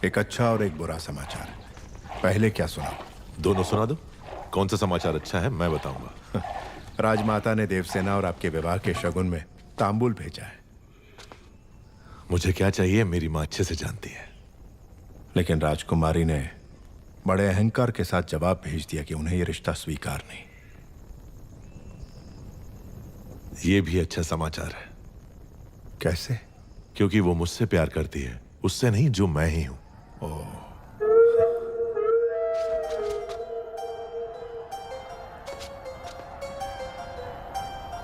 एक अच्छा और एक बुरा समाचार। पहले क्या सुना? दोनों सुना दो। कौन सा समाचार अच्छा है मैं बताऊंगा। राजमाता ने देवसेना और आपके विवाह के शगुन में तांबूल भेजा है। मुझे क्या चाहिए मेरी माँ अच्छे से जानती है। लेकिन राजकुमारी ने बड़े अहंकार के साथ जवाब भेज दिया कि उन्हें यह रिश्ता स्वीकार नहीं। यह भी अच्छा समाचार है। कैसे? क्योंकि वो मुझसे प्यार करती है, उससे नहीं जो मैं ही हूं।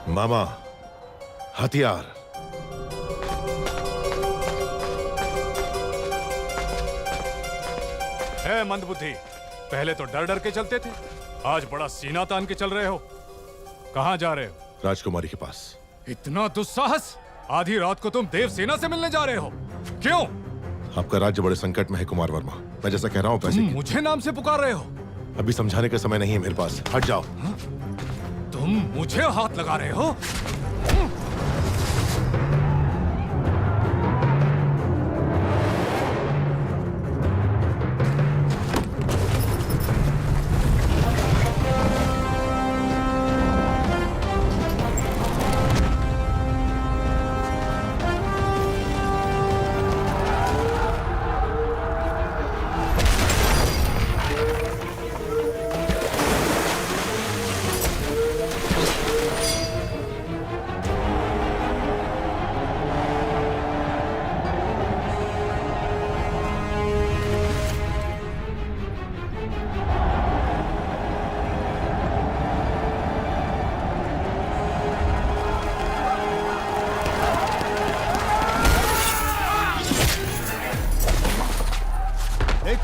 मामा, हथियार। है मंदबुद्धि, पहले तो डर डर के चलते थे, आज बड़ा सीना तान के चल रहे हो। कहां जा रहे हो? राजकुमारी के पास। इतना दुस्साहस! आधी रात को तुम देवसेना से मिलने जा रहे हो? क्यों? आपका राज्य बड़े संकट में है कुमार वर्मा। मैं जैसा कह रहा हूं पैसे मुझे नाम से पुकार रहे हो? अभी समझाने का समय नहीं है मेरे पास। हट जाओ। तुम मुझे हाथ लगा रहे हो?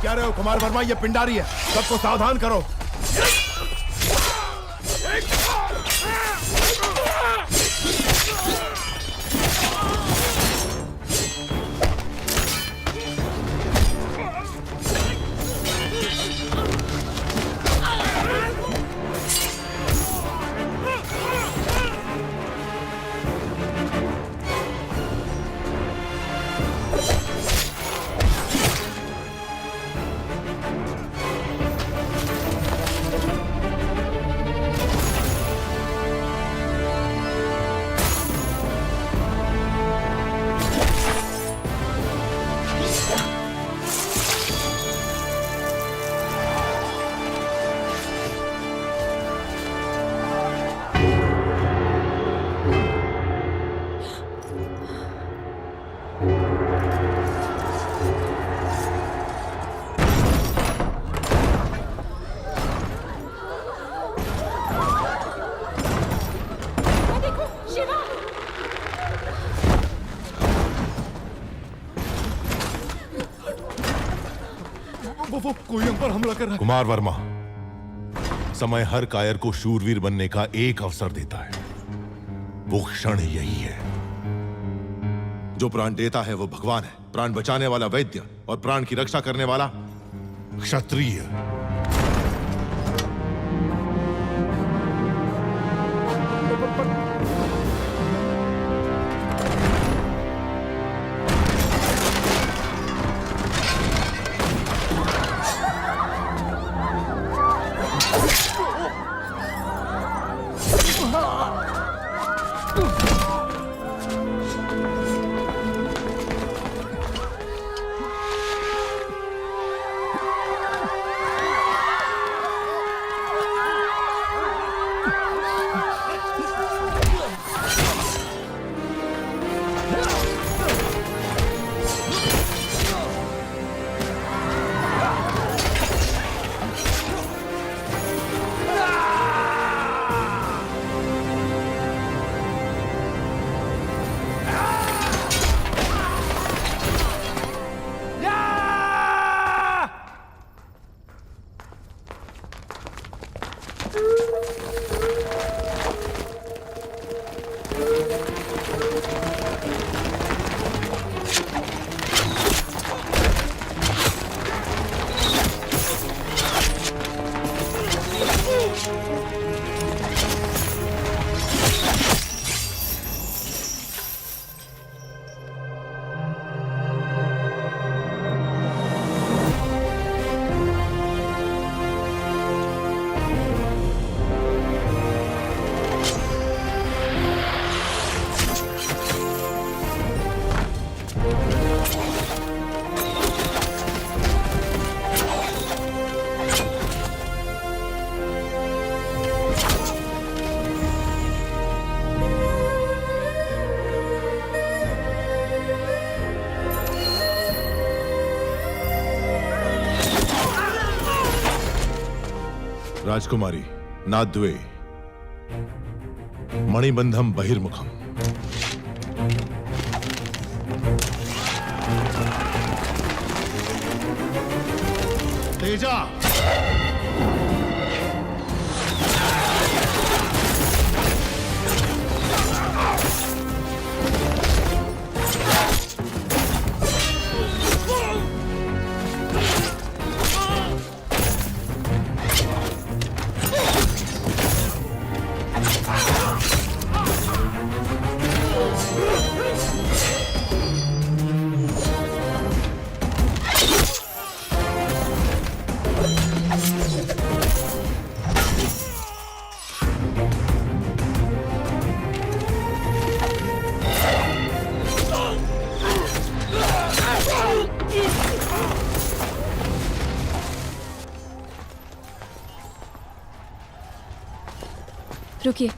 क्या रहे हो कुमार वर्मा? ये पिंडारी है, सबको सावधान करो। वो कोई हम पर हमला कर रहा है। कुमार वर्मा, समय हर कायर को शूरवीर बनने का एक अवसर देता है। वो क्षण यही है। जो प्राण देता है वो भगवान है, प्राण बचाने वाला वैद्य और प्राण की रक्षा करने वाला क्षत्रिय। राजकुमारी नाद्वे मणिबंधम बहिर्मुखम। तेजा रुकिए,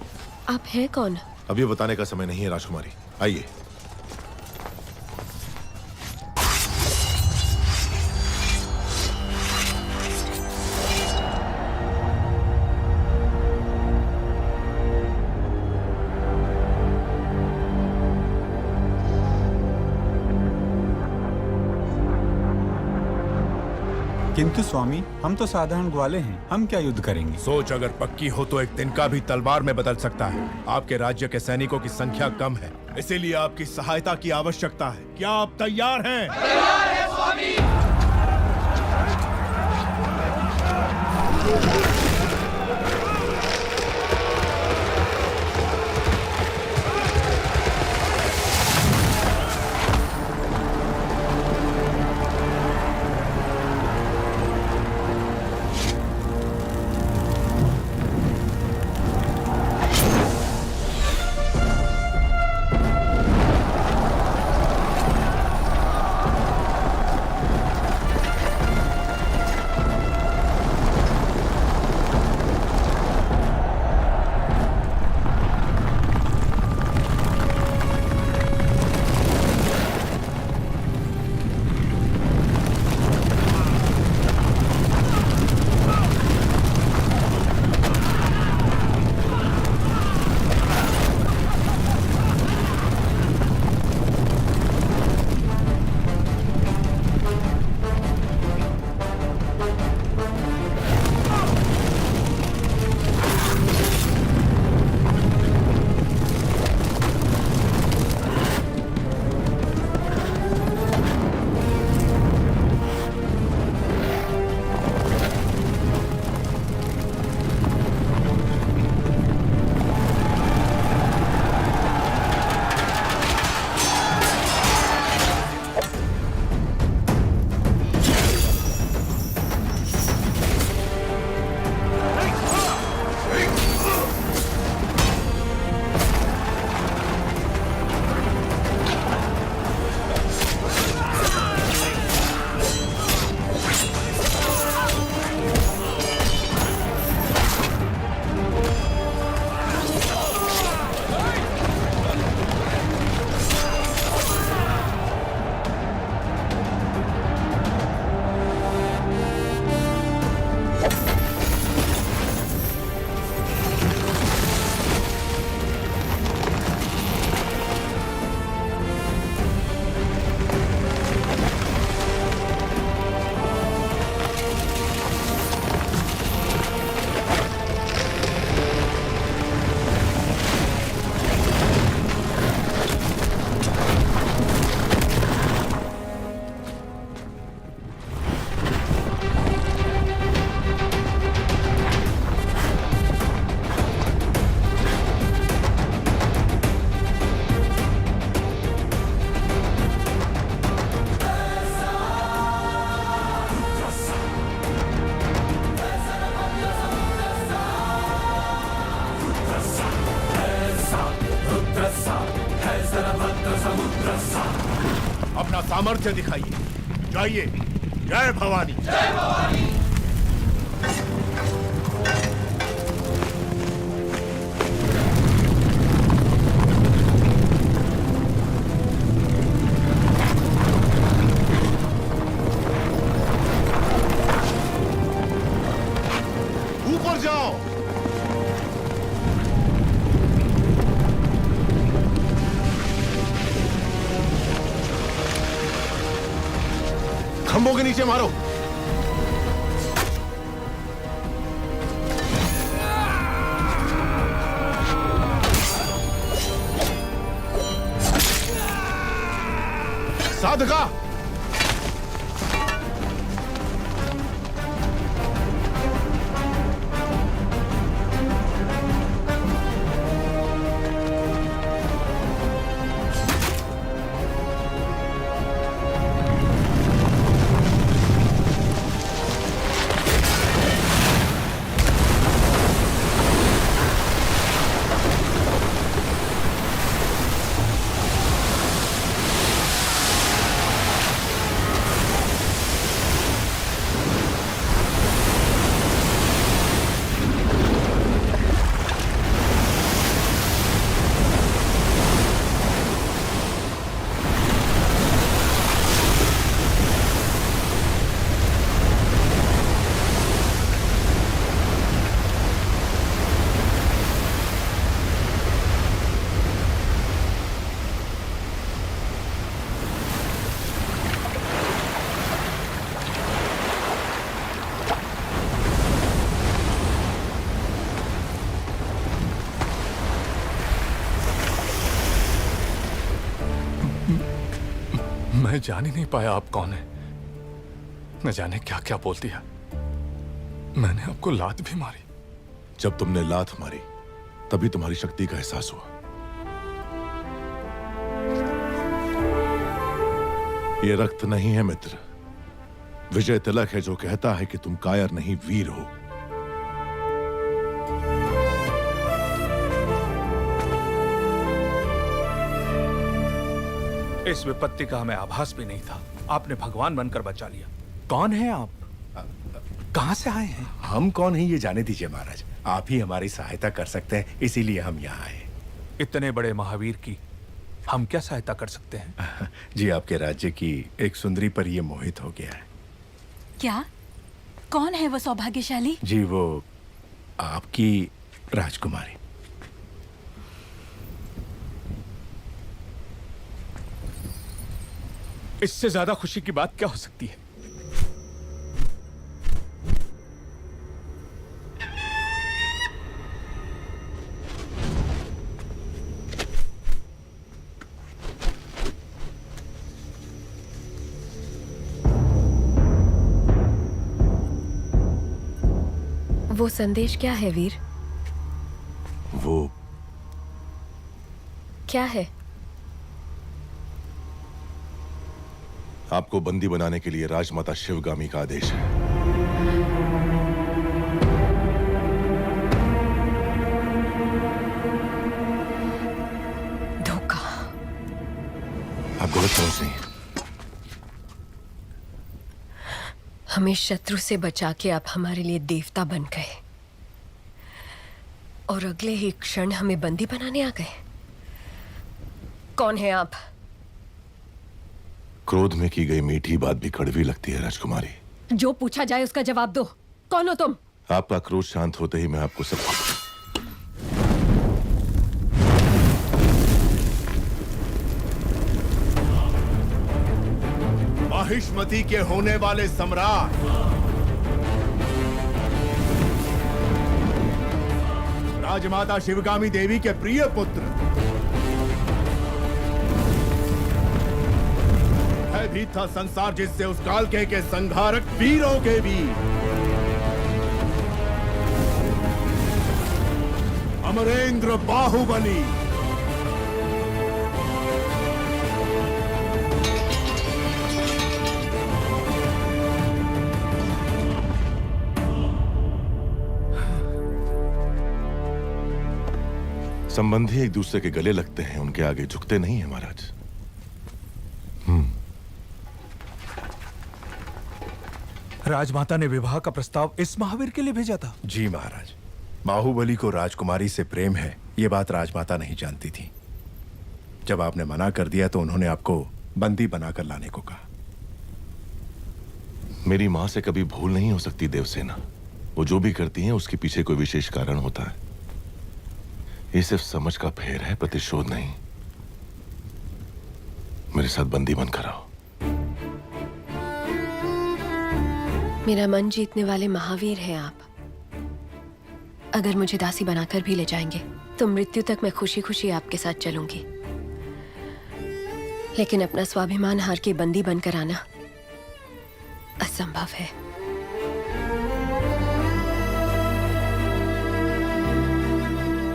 आप हैं कौन? अभी बताने का समय नहीं है राजकुमारी, आइए। किंतु स्वामी, हम तो साधारण ग्वाले हैं, हम क्या युद्ध करेंगे? सोच अगर पक्की हो तो एक तिनका भी तलवार में बदल सकता है। आपके राज्य के सैनिकों की संख्या कम है, इसीलिए आपकी सहायता की आवश्यकता है। क्या आप तैयार हैं? तैयार है स्वामी। अपना सामर्थ्य दिखाइए। जाइए। जय भवानी। जय भवानी। ऊपर खंभों के नीचे मारो। साधका, मैं जान ही नहीं पाया आप कौन है। न जाने क्या क्या बोल दिया। मैंने आपको लात भी मारी। जब तुमने लात मारी तभी तुम्हारी शक्ति का एहसास हुआ। ये रक्त नहीं है मित्र, विजय तिलक है जो कहता है कि तुम कायर नहीं वीर हो। इस विपत्ति का हमें आभास भी नहीं था। आपने भगवान बनकर बचा लिया। कौन है आप? कहां से आए हैं? हम कौन हैं ये जाने दीजिए महाराज। आप ही हमारी सहायता कर सकते हैं, इसीलिए हम यहाँ आए। इतने बड़े महावीर की हम क्या सहायता कर सकते हैं? जी, आपके राज्य की एक सुंदरी पर ये मोहित हो गया है। क्या? कौन है वो सौभाग्यशाली? जी, वो आपकी राजकुमारी। इससे ज्यादा खुशी की बात क्या हो सकती है? वो संदेश क्या है वीर? वो क्या है? आपको बंदी बनाने के लिए राजमाता शिवगामी का आदेश है। धोखा। आप गलत समझ रही हैं। हमें शत्रु से बचा के आप हमारे लिए देवता बन गए और अगले ही क्षण हमें बंदी बनाने आ गए। कौन है आप? क्रोध में की गई मीठी बात भी कड़वी लगती है राजकुमारी। जो पूछा जाए उसका जवाब दो। कौन हो तुम? आपका क्रोध शांत होते ही मैं आपको सब महिष्मती के होने वाले सम्राट राजमाता शिवगामी देवी के प्रिय पुत्र भयभीत था संसार जिससे उस काल के संहारक वीरों के भी अमरेंद्र बाहुबली। संबंधी एक दूसरे के गले लगते हैं, उनके आगे झुकते नहीं है महाराज। राजमाता ने विवाह का प्रस्ताव इस महावीर के लिए भेजा था। जी महाराज, बाहुबली को राजकुमारी से प्रेम है ये बात राजमाता नहीं जानती थी। जब आपने मना कर दिया तो उन्होंने आपको बंदी बनाकर लाने को कहा। मेरी मां से कभी भूल नहीं हो सकती देवसेना। वो जो भी करती हैं उसके पीछे कोई विशेष कारण होता है। ये सिर्फ समझ का फेर है, प्रतिशोध नहीं। मेरे साथ बंदी बनकर आओ। मेरा मन जीतने वाले महावीर हैं आप। अगर मुझे दासी बनाकर भी ले जाएंगे तो मृत्यु तक मैं खुशी खुशी आपके साथ चलूंगी, लेकिन अपना स्वाभिमान हार के बंदी बनकर आना असंभव है।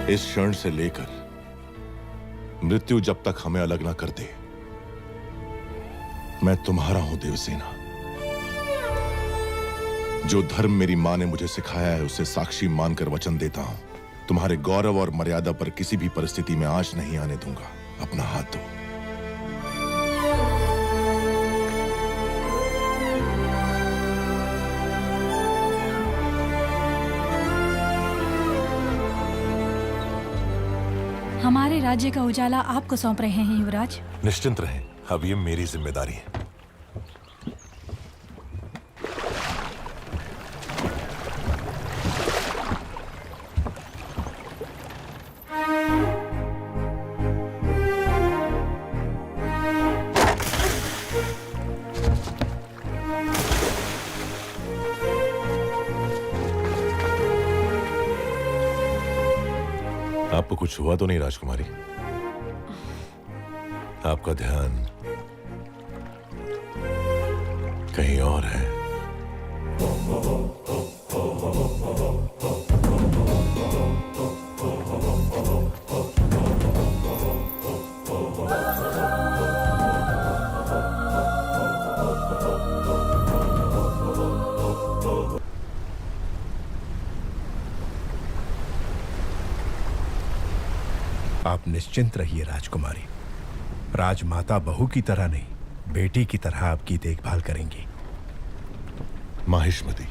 इस क्षण से लेकर मृत्यु जब तक हमें अलग ना कर दे, मैं तुम्हारा हूं देवसेना। जो धर्म मेरी मां ने मुझे सिखाया है उसे साक्षी मानकर वचन देता हूं, तुम्हारे गौरव और मर्यादा पर किसी भी परिस्थिति में आंच नहीं आने दूंगा। अपना हाथ दो। हमारे राज्य का उजाला आपको सौंप रहे हैं युवराज। निश्चिंत रहें, अब ये मेरी जिम्मेदारी है। आपको कुछ हुआ तो नहीं राजकुमारी? आपका ध्यान कहीं और है। आप निश्चिंत रहिए राजकुमारी। राजमाता बहू की तरह नहीं, बेटी की तरह आपकी देखभाल करेंगी। माहिष्मती,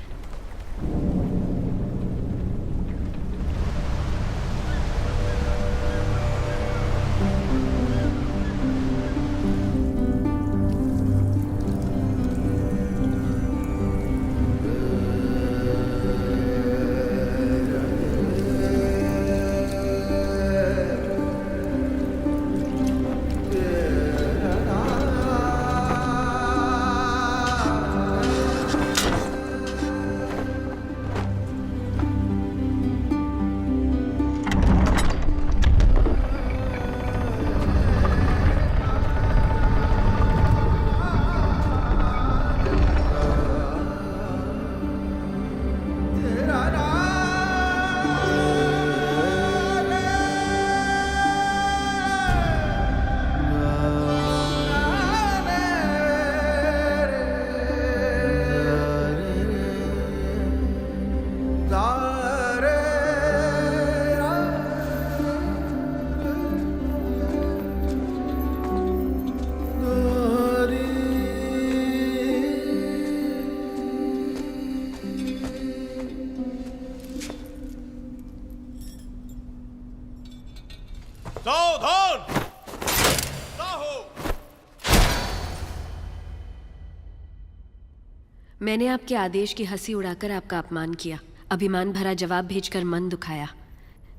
मैंने आपके आदेश की हंसी उड़ाकर आपका अपमान किया, अभिमान भरा जवाब भेजकर मन दुखाया।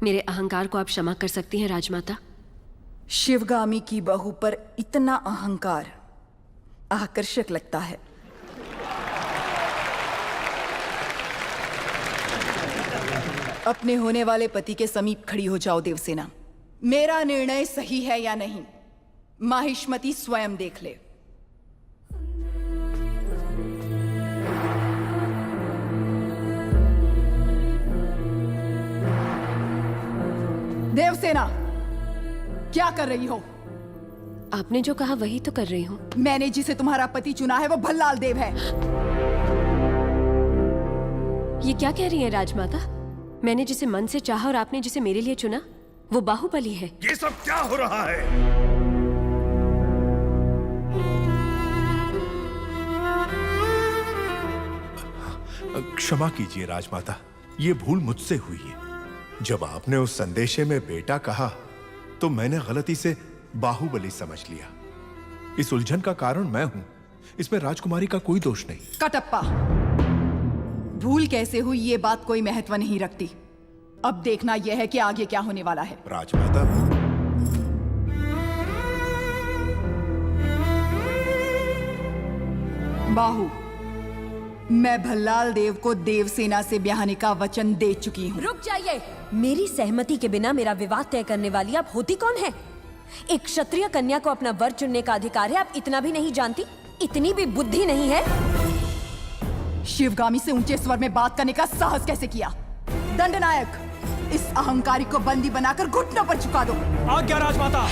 मेरे अहंकार को आप क्षमा कर सकती हैं राजमाता? शिवगामी की बहू पर इतना अहंकार आकर्षक लगता है। अपने होने वाले पति के समीप खड़ी हो जाओ देवसेना। मेरा निर्णय सही है या नहीं, माहिष्मती स्वयं देख ले। देवसेना, क्या कर रही हो? आपने जो कहा वही तो कर रही हूँ। मैंने जिसे तुम्हारा पति चुना है वो भल्लाल देव है। ये क्या कह रही हैं राजमाता? मैंने जिसे मन से चाहा और आपने जिसे मेरे लिए चुना वो बाहुबली है। ये सब क्या हो रहा है? क्षमा कीजिए राजमाता, ये भूल मुझसे हुई है। जब आपने उस संदेशे में बेटा कहा तो मैंने गलती से बाहुबली समझ लिया। इस उलझन का कारण मैं हूं, इसमें राजकुमारी का कोई दोष नहीं। कटप्पा, भूल कैसे हुई ये बात कोई महत्व नहीं रखती। अब देखना यह है कि आगे क्या होने वाला है। राजमाता, बाहु, मैं भल्लाल देव को देवसेना से ब्याहने का वचन दे चुकी हूँ। रुक जाइए। मेरी सहमति के बिना मेरा विवाह तय करने वाली आप होती कौन है? एक क्षत्रिय कन्या को अपना वर चुनने का अधिकार है, आप इतना भी नहीं जानती? इतनी भी बुद्धि नहीं है? शिवगामी से ऊंचे स्वर में बात करने का साहस कैसे किया? दंडनायक, इस अहंकारी को बंदी बनाकर घुटनों पर झुका दो। आज्ञा राजमाता।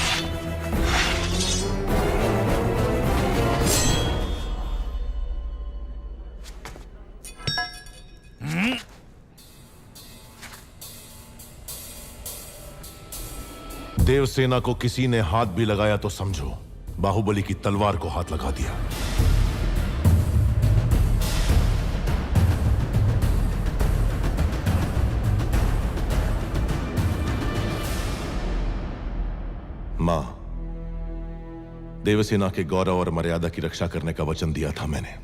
देवसेना को किसी ने हाथ भी लगाया तो समझो बाहुबली की तलवार को हाथ लगा दिया। मां, देवसेना के गौरव और मर्यादा की रक्षा करने का वचन दिया था मैंने।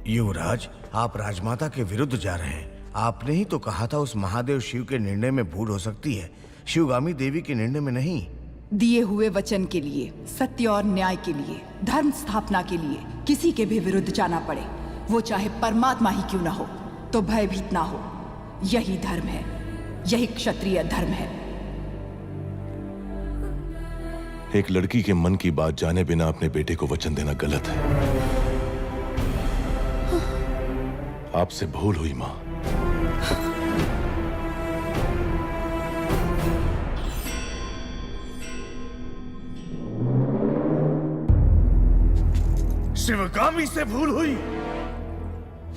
युवराज, आप राजमाता के विरुद्ध जा रहे हैं। आपने ही तो कहा था उस महादेव शिव के निर्णय में भूल हो सकती है, शिवगामी देवी के निर्णय में नहीं। दिए हुए वचन के लिए, सत्य और न्याय के लिए, धर्म स्थापना के लिए किसी के भी विरुद्ध जाना पड़े, वो चाहे परमात्मा ही क्यों ना हो, तो भयभीत ना हो। यही धर्म है, यही क्षत्रिय धर्म है। एक लड़की के मन की बात जाने बिना अपने बेटे को वचन देना गलत है। आपसे भूल हुई मां। शिवगामी से भूल हुई?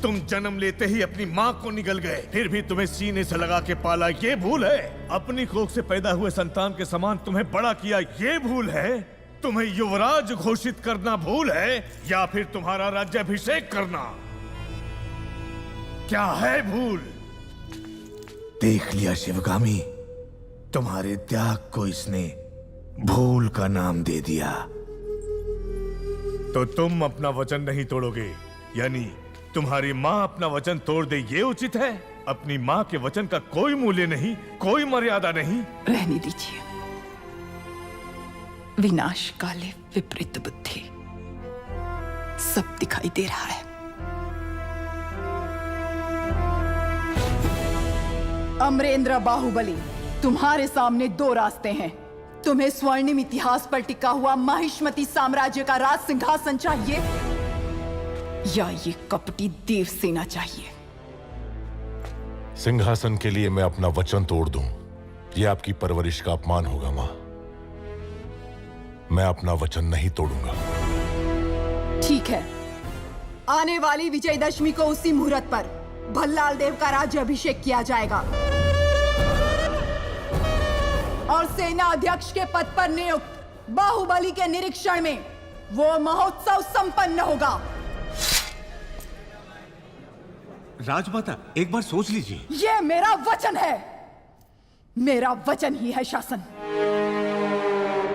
तुम जन्म लेते ही अपनी माँ को निगल गए, फिर भी तुम्हें सीने से लगा के पाला, ये भूल है? अपनी कोख से पैदा हुए संतान के समान तुम्हें बड़ा किया, ये भूल है? तुम्हें युवराज घोषित करना भूल है, या फिर तुम्हारा राज्याभिषेक करना? क्या है भूल? देख लिया शिवगामी, तुम्हारे त्याग को इसने भूल का नाम दे दिया। तो तुम अपना वचन नहीं तोड़ोगे, यानी तुम्हारी माँ अपना वचन तोड़ दे, ये उचित है? अपनी माँ के वचन का कोई मूल्य नहीं, कोई मर्यादा नहीं। रहने दीजिए। विनाश काले विपरीत बुद्धि, सब दिखाई दे रहा है। अमरेंद्र बाहुबली, तुम्हारे सामने दो रास्ते हैं। तुम्हें स्वर्णिम इतिहास पर टिका हुआ माहिष्मती साम्राज्य का राज सिंहासन चाहिए, या ये कपटी देवसेना चाहिए? सिंहासन के लिए मैं अपना वचन तोड़ दूं, यह आपकी परवरिश का अपमान होगा मां। मैं अपना वचन नहीं तोड़ूंगा। ठीक है, आने वाली विजयदशमी को उसी मुहूर्त पर भल्लाल देव का राज्याभिषेक किया जाएगा और सेना अध्यक्ष के पद पर नियुक्त बाहुबली के निरीक्षण में वो महोत्सव संपन्न होगा। राजमाता, एक बार सोच लीजिए। ये मेरा वचन है, मेरा वचन ही है शासन।